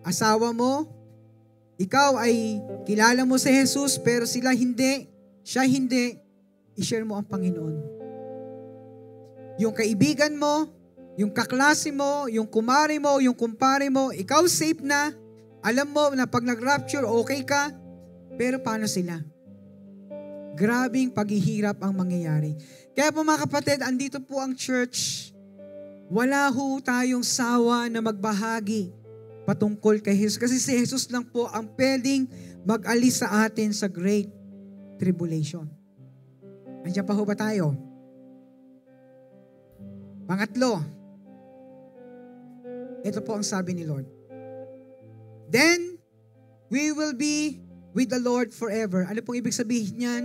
asawa mo, ikaw ay kilala mo si Jesus pero sila hindi, siya hindi, i-share mo ang Panginoon. Yung kaibigan mo, yung kaklase mo, yung kumare mo, yung kumpare mo, ikaw safe na, alam mo na pag nag-rapture, okay ka, pero paano sila? Grabing paghihirap ang mangyayari. Kaya po mga kapatid, andito po ang church. Wala ho tayong sawa na magbahagi patungkol kay Jesus. Kasi si Jesus lang po ang pwedeng mag-alis sa atin sa Great Tribulation. Andiyan pa ho ba tayo? Pangatlo, ito po ang sabi ni Lord. Then, we will be with the Lord forever. Ano pong ibig sabihin niyan?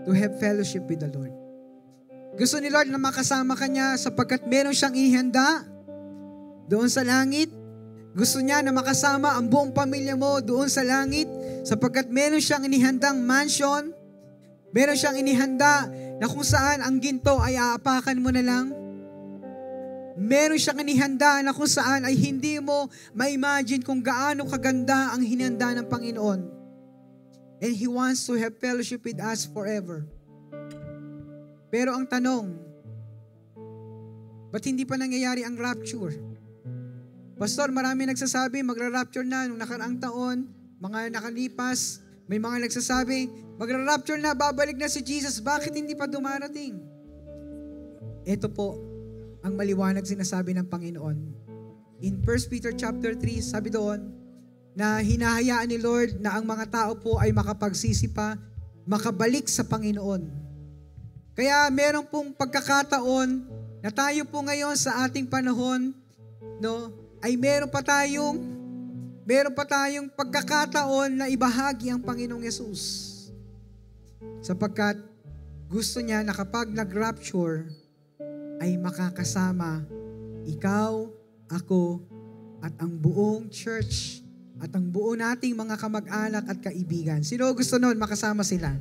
To have fellowship with the Lord. Gusto ni Lord na makasama ka niya sapagkat meron siyang ihanda doon sa langit. Gusto niya na makasama ang buong pamilya mo doon sa langit sapagkat meron siyang inihandang mansion. Meron siyang inihanda na kung saan ang ginto ay aapakan mo na lang. Meron siyang inihanda na kung saan ay hindi mo ma-imagine kung gaano kaganda ang hinanda ng Panginoon. And He wants to have fellowship with us forever. Pero ang tanong, ba't hindi pa nangyayari ang rapture? Pastor, marami nagsasabi, magra-rapture na nung nakaraang taon, mga nakalipas, may mga nagsasabi, magra-rapture na, babalik na si Jesus, bakit hindi pa dumarating? Ito po, ang maliwanag sinasabi ng Panginoon. In 1 Peter chapter 3, sabi doon, na hinahayaan ni Lord na ang mga tao po ay makapagsisi pa, makabalik sa Panginoon. Kaya meron pong pagkakataon na tayo po ngayon sa ating panahon, no, ay meron pa tayong pagkakataon na ibahagi ang Panginoong Yesus. Sapagkat gusto niya na kapag nag-rapture, ay makakasama ikaw, ako, at ang buong church, at ang buo nating mga kamag-anak at kaibigan. Sino gusto nun makasama sila?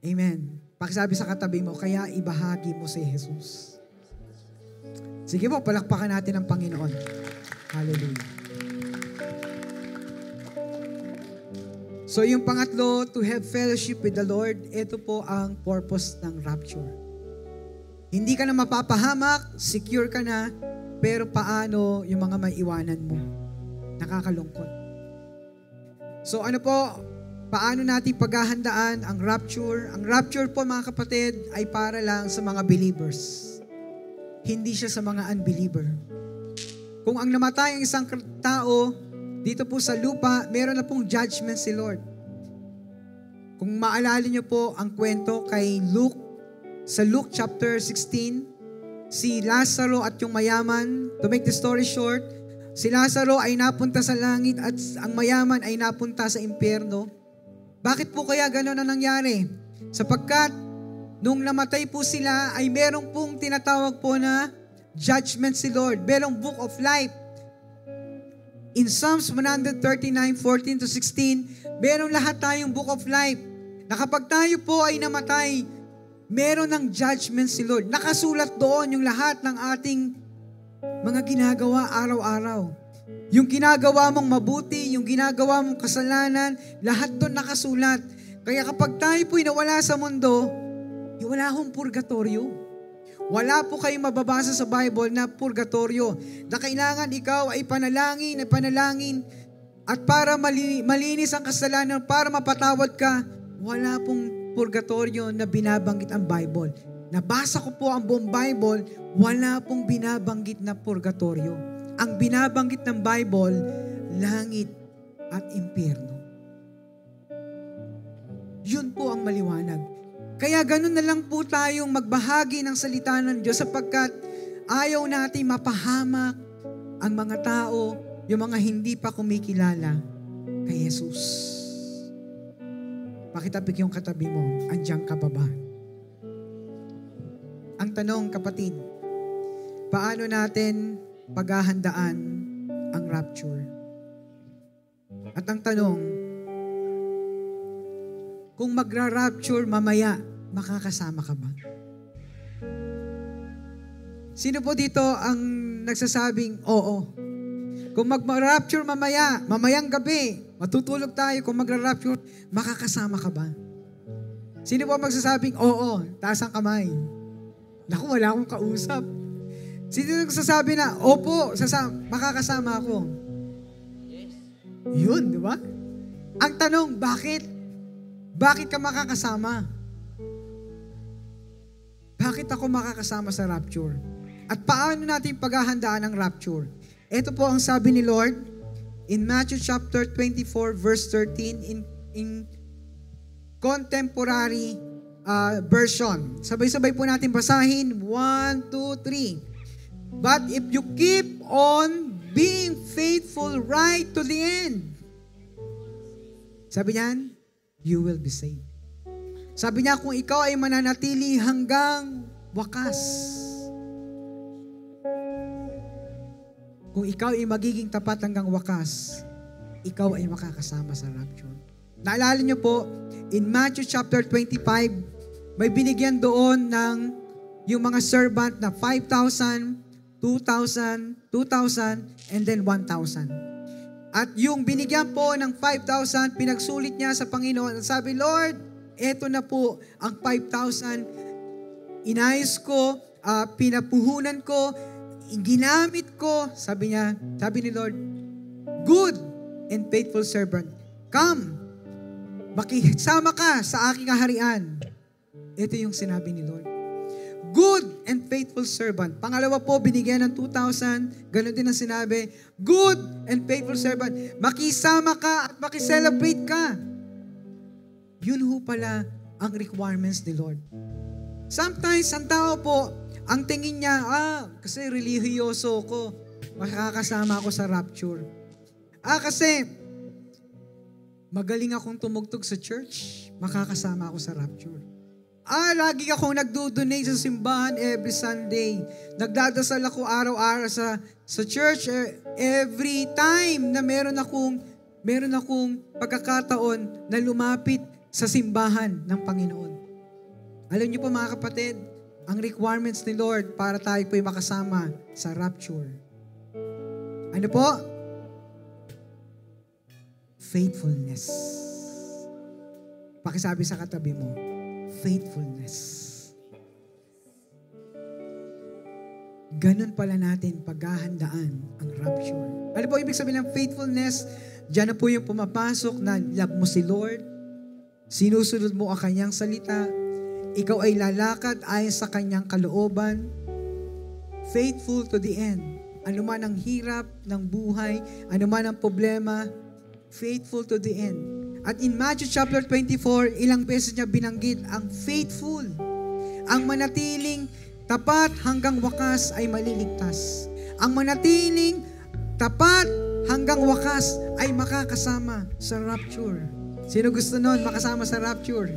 Amen. Pakisabi sa katabi mo, kaya ibahagi mo si Jesus. Sige po, palakpakan natin ang Panginoon. Hallelujah. So yung pangatlo, to have fellowship with the Lord, ito po ang purpose ng rapture. Hindi ka na mapapahamak, secure ka na, pero paano yung mga may iwanan mo? Nakakalungkot. So ano po, paano natin paghahandaan ang rapture? Ang rapture po mga kapatid ay para lang sa mga believers. Hindi siya sa mga unbeliever. Kung ang namatay ang isang tao dito po sa lupa, meron na pong judgment si Lord. Kung maalala niyo po ang kwento kay Luke, sa Luke chapter 16, si Lazaro at yung mayaman, to make the story short, si Lazaro ay napunta sa langit at ang mayaman ay napunta sa impyerno. Bakit po kaya gano'n ang nangyari? Sapagkat nung namatay po sila ay merong pong tinatawag po na judgment si Lord. Merong book of life. In Psalms 139:14-16, merong lahat tayong book of life. Na kapag tayo po ay namatay, meron ng judgment si Lord. Nakasulat doon yung lahat ng ating mga ginagawa araw-araw. Yung ginagawa mong mabuti, yung ginagawa mong kasalanan, lahat doon nakasulat. Kaya kapag tayo po'y nawala sa mundo, wala akong purgatorio. Wala po kayong mababasa sa Bible na purgatorio. Na kailangan ikaw ay panalangin at para malinis ang kasalanan, para mapatawad ka, wala pong purgatorio na binabanggit ang Bible. Nabasa ko po ang buong Bible, wala pong binabanggit na purgatorio. Ang binabanggit ng Bible, langit at impyerno. Yun po ang maliwanag. Kaya ganun na lang po tayong magbahagi ng salita ng Diyos sapagkat ayaw natin mapahamak ang mga tao, yung mga hindi pa kumikilala kay Jesus. Pakitapik yung katabi mo, andiyan ka pa ba? Ang tanong, kapatid, paano natin paghahandaan ang rapture? At ang tanong, kung magra-rapture mamaya, makakasama ka ba? Sino po dito ang nagsasabing oo? Kung mag-rapture mamayang gabi, matutulog tayo, kung magra-rapture, makakasama ka ba? Sino po magsasabing oo? Taas ang kamay. Naku, wala akong kausap. Sino nagsasabi na, opo, makakasama ako? Yun, di ba? Ang tanong, bakit? Bakit ka makakasama? Bakit ako makakasama sa rapture? At paano natin paghahandaan ang rapture? Ito po ang sabi ni Lord in Matthew chapter 24 verse 13 in contemporary version. Sabay-sabay po natin basahin. 1, 2, 3. But if you keep on being faithful right to the end, sabi niyan, you will be saved. Sabi niya, kung ikaw ay mananatili hanggang wakas, kung ikaw ay magiging tapat hanggang wakas, ikaw ay makakasama sa rapture. Naalala niyo po, in Matthew chapter 25, may binigyan doon ng yung mga servant na 5,000, 2,000, 2,000, and then 1,000. At yung binigyan po ng 5,000, pinagsulit niya sa Panginoon. At sabi, Lord, eto na po ang 5,000. Inayos ko, pinapuhunan ko, ginamit ko. Sabi ni Lord, good and faithful servant, come, makisama ka sa aking kaharian. Ito yung sinabi ni Lord. Good and faithful servant. Pangalawa po, binigyan ng 2,000. Ganon din ang sinabi. Good and faithful servant. Makisama ka at makiselebrate ka. Yun ho pala ang requirements ni Lord. Sometimes, ang tao po, ang tingin niya, kasi relihiyoso ko, makakasama ako sa rapture. Kasi magaling akong tumugtog sa church, makakasama ako sa rapture. Lagi akong nagdo-donate sa simbahan every Sunday. Nagdadasal ako araw-araw sa church every time na meron akong pagkakataon na lumapit sa simbahan ng Panginoon. Alam niyo po mga kapatid, ang requirements ni Lord para tayo po'y makasama sa rapture. Ano po? Faithfulness. Pakisabi sa katabi mo, faithfulness. ganun pala natin paghahandaan ang rapture. Ano po ibig sabihin ng faithfulness? Diyan na po yung pumapasok na love mo si Lord, sinusunod mo ang kanyang salita, ikaw ay lalakad ayon sa kanyang kalooban, faithful to the end. Ano man ang hirap ng buhay, ano man ang problema, faithful to the end. At in Matthew chapter 24, ilang beses niya binanggit ang faithful. Ang manatiling tapat hanggang wakas ay maliligtas. Ang manatiling tapat hanggang wakas ay makakasama sa rapture. Sino gusto nun makasama sa rapture?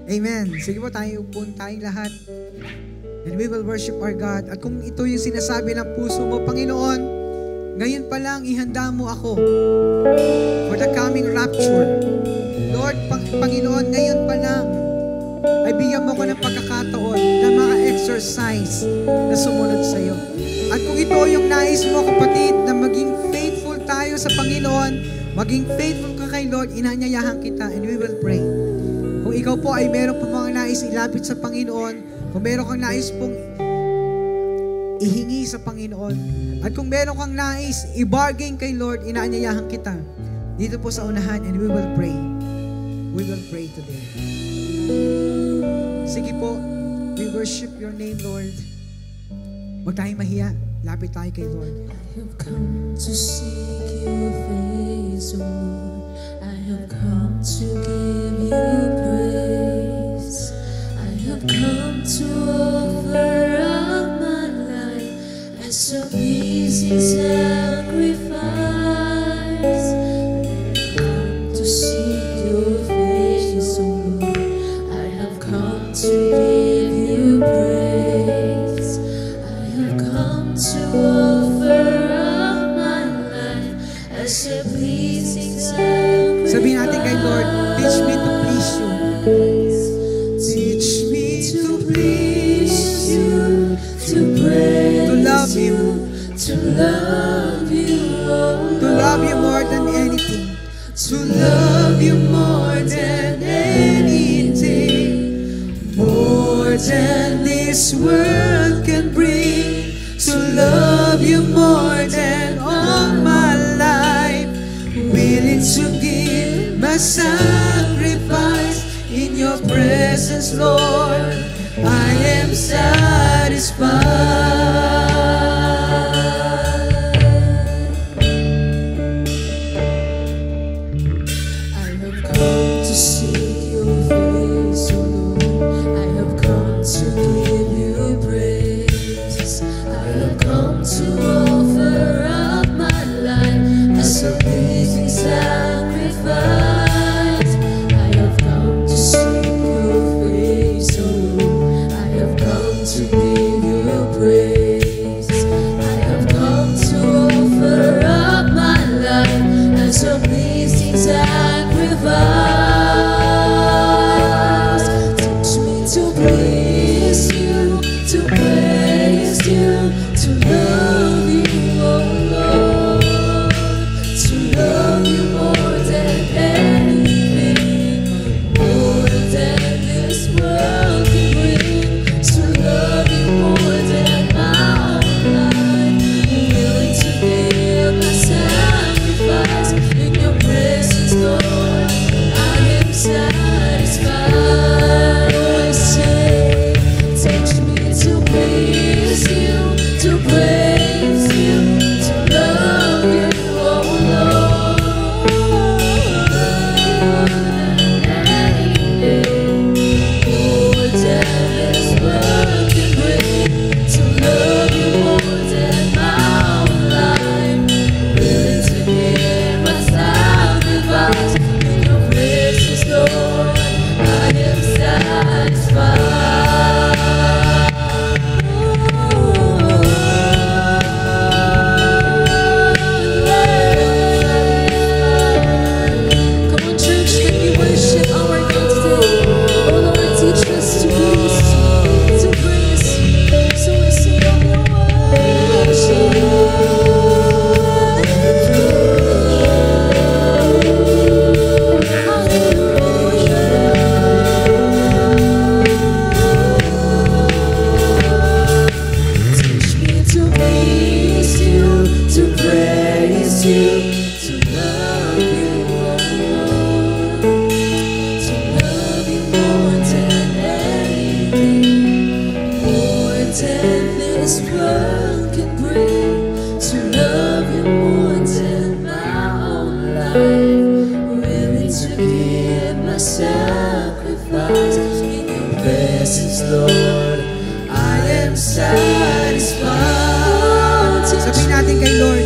Amen. Sige po, tayong lahat. And we will worship our God. At kung ito yung sinasabi ng puso mo, Panginoon, ngayon pa lang ihanda mo ako for the coming rapture. Lord, Panginoon, ngayon pa lang ay bigyan mo ko ng pagkakataon na maka-exercise na sumunod sa iyo. At kung ito yung nais mo, kapatid, na maging faithful tayo sa Panginoon, maging faithful ka kay Lord, inanyayahan kita, and we will pray. Kung ikaw po ay meron po mga nais ilapit sa Panginoon, kung meron kang nais pong ihingi sa Panginoon, at kung meron kang nais i-bargain kay Lord, inaanyayahan kita dito po sa unahan, and we will pray. We will pray today. Sige po, we worship your name, Lord. Huwag tayong mahiya. Lapit tayo kay Lord. I have come to seek your face, O Lord. I have come to give you praise. I have come to offer up my life as a pleasing sacrifice. I have come to seek your face, O Lord. I have come to give you praise. I have come to offer up my life as a pleasing sacrifice. Sabihin natin kay Lord, teach me to please you. Teach me to please you, to praise To love you. to love you, oh To love you more than anything. to love you more than anything, more than this world can bring, to love you more than all my life, willing to give my sacrifice in your presence, Lord. I am satisfied. I have come to seek your face, O Lord. I have come to give you praise. I have come to offer up my life as a pleasing sacrifice. I have come to seek your face, O Lord. I have come to give you praise. presence, Lord, I am satisfied. Sabihin natin kay Lord,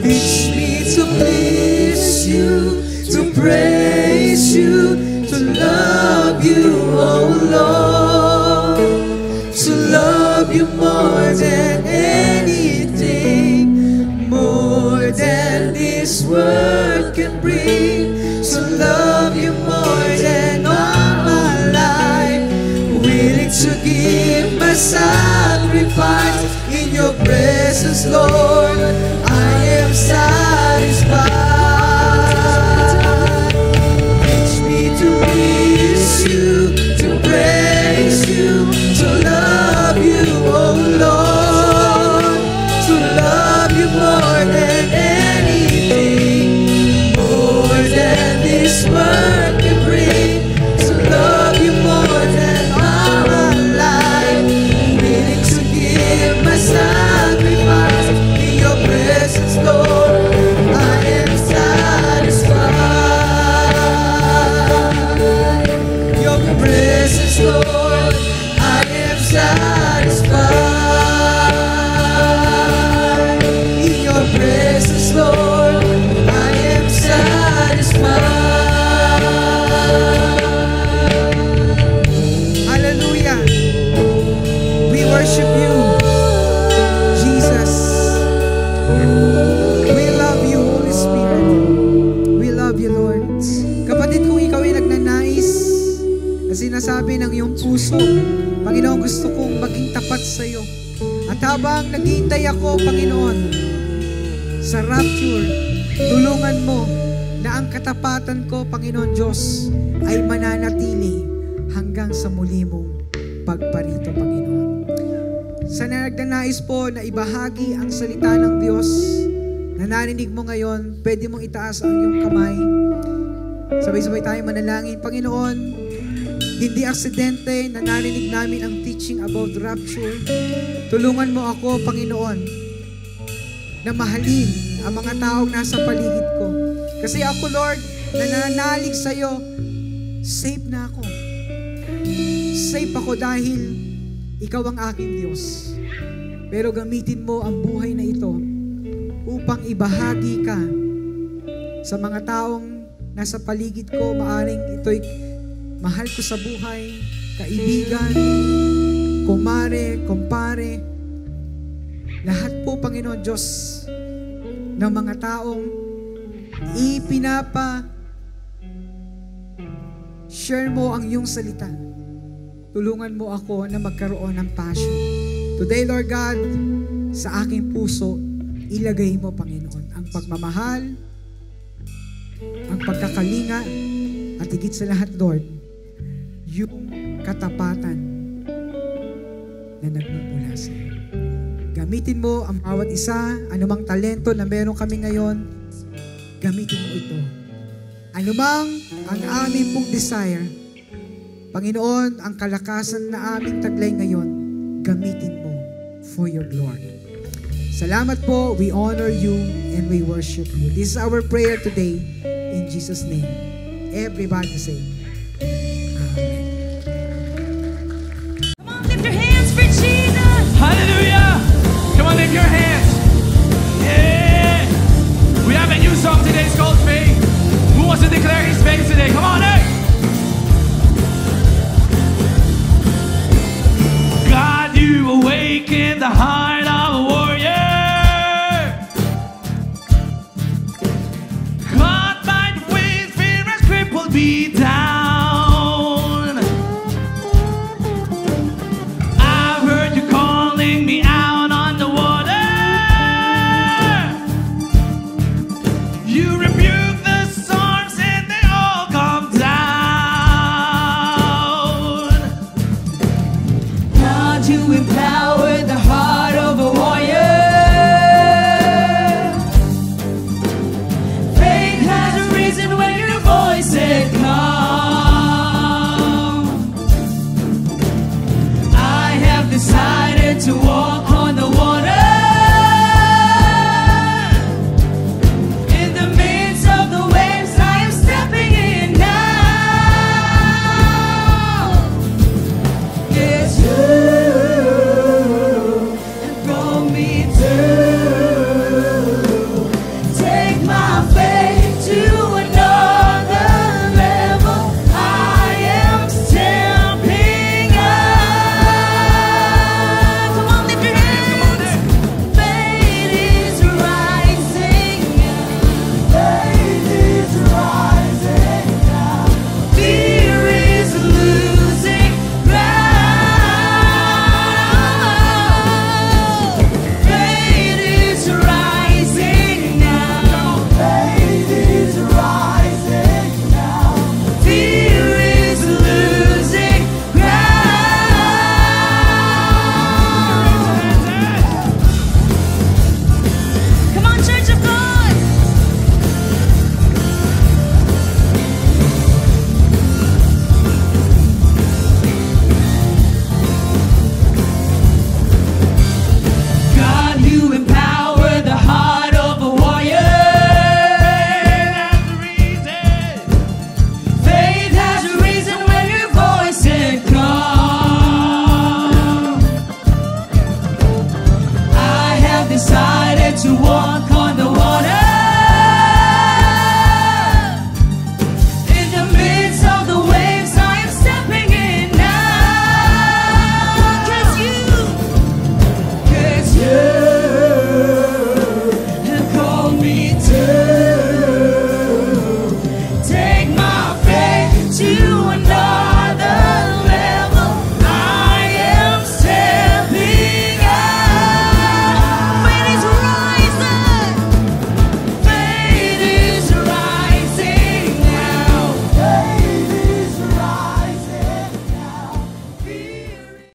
teach me to please you, to praise you, to love you, oh Lord, to love you more than anything, more than this world can bring, to love you more than all my life, willing to give my sacrifice in your presence, Lord, I am satisfied. Teach me to please you, to praise you, to love you, oh Lord, to love you more than anything, more than this world can bring, to love you more than all my life, willing to give my sacrifice in your presence, Lord, I am satisfied. Your presence, Lord, I am satisfied. In your presence, Lord, I am satisfied. Hallelujah. We worship you, Jesus. We love you, Holy Spirit. We love you, Lord. Kapatid, kung ikaw ay nagnanais na sinasabi ng iyong puso, Panginoon, gusto kong maging tapat sa iyo. At habang naghihintay ako, Panginoon, sa rapture, tulungan mo na ang katapatan ko, Panginoon Diyos, ay mananatili hanggang sa muli mong pagparito, Panginoon. Sa nagnanais po na ibahagi ang salita ng Diyos na narinig mo ngayon, pwede mong itaas ang iyong kamay. Sabay-sabay tayo manalangin. Panginoon, hindi aksidente na narinig namin ang teaching about rapture. Tulungan mo ako, Panginoon, na mahalin ang mga taong nasa paligid ko. Kasi ako, Lord, nananalig sa iyo, safe na ako. Safe ako dahil ikaw ang aking Diyos. Pero gamitin mo ang buhay na ito upang ibahagi ka sa mga taong nasa paligid ko. Maaring ito'y mahal ko sa buhay, kaibigan, kumare, kumpare. Lahat po, Panginoon Diyos, ng mga taong share mo ang iyong salita. Tulungan mo ako na magkaroon ng passion. Today, Lord God, sa aking puso, ilagay mo, Panginoon, ang pagmamahal, ang pagkakalinga, at higit sa lahat, Lord, yung katapatan na nagmumula sa iyo. Gamitin mo ang bawat isa, anumang talento na meron kami ngayon, gamitin mo ito. Anumang ang aming pong desire, Panginoon, ang kalakasan na aming taglay ngayon, gamitin mo for your glory. Salamat po, we honor you and we worship you. This is our prayer today in Jesus' name. Everybody say, Amen. Come on, lift your hands for Jesus. Hallelujah. Come on, lift your hands. Yeah. We have a new song today. It's called Faith. Who wants to declare his faith today? Come on,